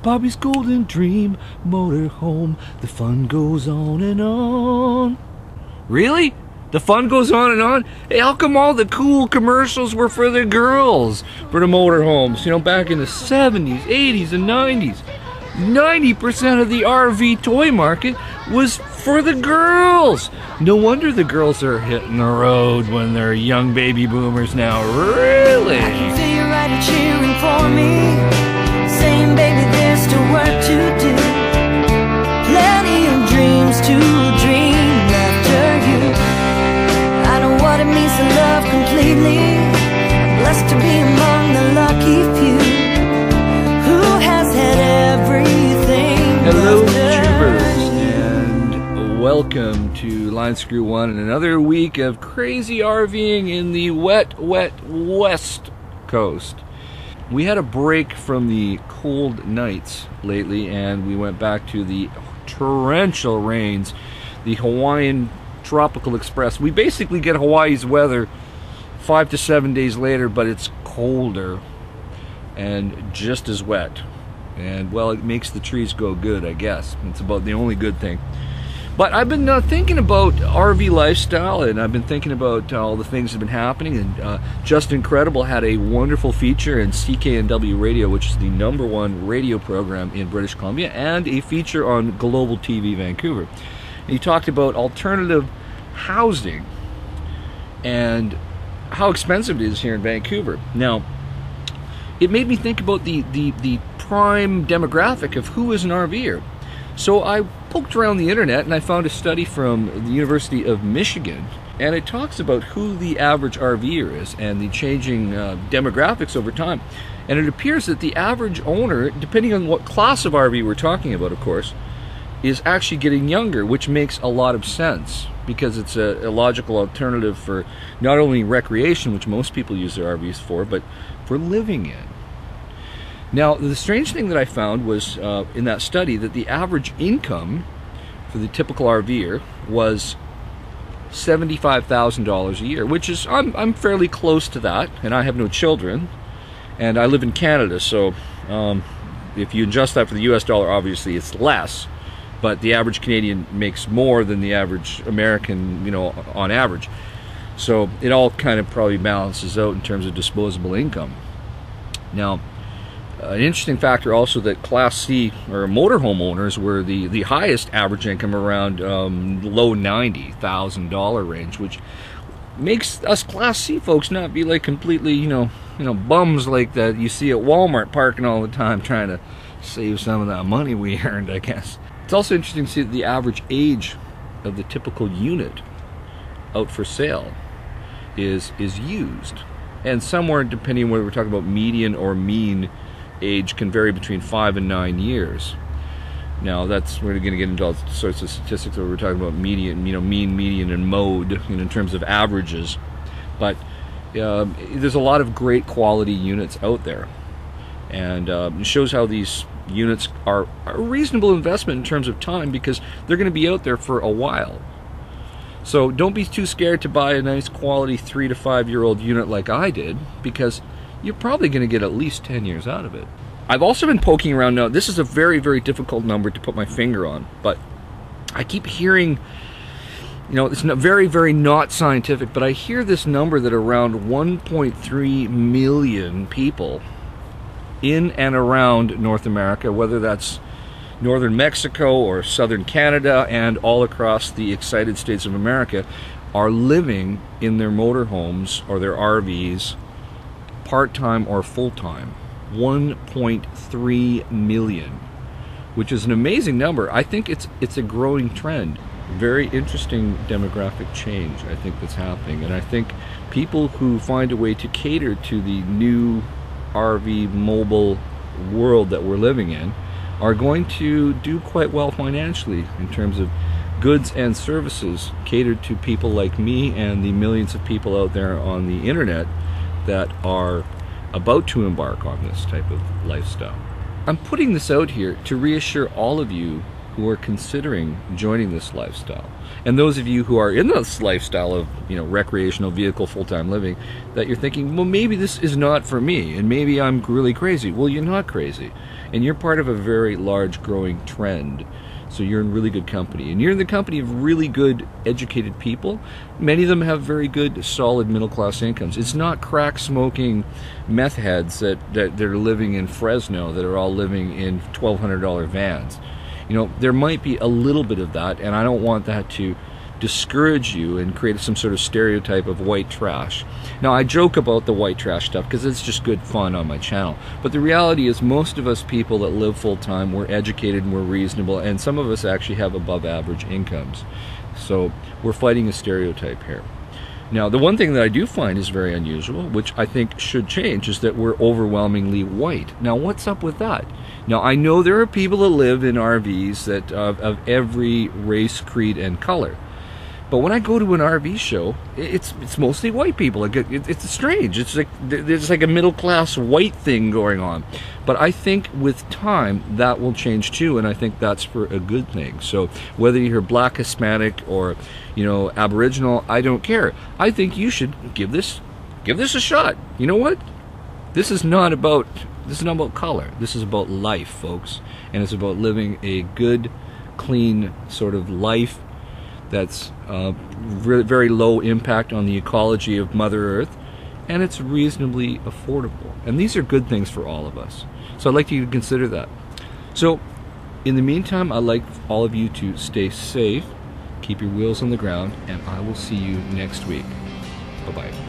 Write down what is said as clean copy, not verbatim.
Bobby's golden dream, motorhome, the fun goes on and on. Really? The fun goes on and on? Hey, how come all the cool commercials were for the girls for the motorhomes? You know, back in the 70s, 80s, and 90s. 90% of the RV toy market was for the girls. No wonder the girls are hitting the road when they're young baby boomers now. Really? I can feel you right here cheering for me, saying, baby, there's still work to do. Plenty of dreams to dream after you. I know what it means to love completely. I'm blessed to be among the lucky few who has had everything. Hello, tubers, and welcome to Line Screw One and another week of crazy RVing in the wet West Coast. We had a break from the cold nights lately, and we went back to the torrential rains, the Hawaiian Tropical Express. We basically get Hawaii's weather 5 to 7 days later, but it's colder and just as wet. And well, it makes the trees go good, I guess. It's about the only good thing. But I've been thinking about RV lifestyle, and I've been thinking about all the things that have been happening. And Just Incredible had a wonderful feature in CKNW Radio, which is the #1 radio program in British Columbia, and a feature on Global TV Vancouver. And he talked about alternative housing and how expensive it is here in Vancouver. Now, it made me think about the prime demographic of who is an RVer. So I poked around the internet and I found a study from the University of Michigan, and it talks about who the average RVer is and the changing demographics over time. And it appears that the average owner, depending on what class of RV we're talking about, of course, is actually getting younger, which makes a lot of sense because it's a logical alternative for not only recreation, which most people use their RVs for, but for living in. Now, the strange thing that I found was in that study that the average income for the typical RVer was $75,000 a year, which is, I'm fairly close to that, and I have no children, and I live in Canada, so if you adjust that for the US dollar, obviously it's less, but the average Canadian makes more than the average American, you know, on average. So it all kind of probably balances out in terms of disposable income. Now, an interesting factor also that Class C or motorhome owners were the highest average income, around low $90,000 range, which makes us Class C folks not be like completely, you know, bums like that you see at Walmart parking all the time trying to save some of that money we earned, I guess. It's also interesting to see that the average age of the typical unit out for sale is used, and somewhere, depending on whether we're talking about median or mean age, can vary between 5 and 9 years. Now, we're going to get into all sorts of statistics where we're talking about median, you know, mean, median, and mode, you know, in terms of averages. But there's a lot of great quality units out there, and it shows how these units are a reasonable investment in terms of time, because they're going to be out there for a while. So don't be too scared to buy a nice quality 3 to 5 year old unit like I did, because you're probably going to get at least 10 years out of it. I've also been poking around now. This is a very, very difficult number to put my finger on, but I keep hearing, you know, it's very, very not scientific, but I hear this number that around 1.3 million people in and around North America, whether that's northern Mexico or southern Canada and all across the excited states of America, are living in their motorhomes or their RVs part-time or full-time. 1.3 million, which is an amazing number. I think it's a growing trend. Very interesting demographic change, I think, that's happening, and I think people who find a way to cater to the new RV mobile world that we're living in are going to do quite well financially in terms of goods and services catered to people like me and the millions of people out there on the internet that are about to embark on this type of lifestyle. I'm putting this out here to reassure all of you who are considering joining this lifestyle, and those of you who are in this lifestyle of, you know, recreational vehicle full-time living, that you're thinking, well, maybe this is not for me, and maybe I'm really crazy. Well, you're not crazy, and you're part of a very large growing trend. So you're in really good company, and you're in the company of really good educated people. Many of them have very good solid middle-class incomes. It's not crack smoking meth heads that are living in Fresno that are all living in $1,200 vans. You know, there might be a little bit of that, and I don't want that to discourage you and create some sort of stereotype of white trash. Now, I joke about the white trash stuff because it's just good fun on my channel, but the reality is most of us people that live full-time, we're educated and we're reasonable, and some of us actually have above average incomes. So we're fighting a stereotype here. Now, the one thing that I do find is very unusual, which I think should change, is that we're overwhelmingly white. Now, what's up with that? Now, I know there are people that live in RVs that of every race, creed, and color. But when I go to an RV show, it's mostly white people. It's strange. It's like there's like a middle class white thing going on. But I think with time that will change too, and I think that's for a good thing. So whether you're black, Hispanic, or, you know, Aboriginal, I don't care. I think you should give this a shot. You know what? This is not about color. This is about life, folks, and it's about living a good, clean sort of life that's very low impact on the ecology of Mother Earth, and it's reasonably affordable. And these are good things for all of us. So I'd like you to consider that. So in the meantime, I'd like all of you to stay safe, keep your wheels on the ground, and I will see you next week. Bye-bye.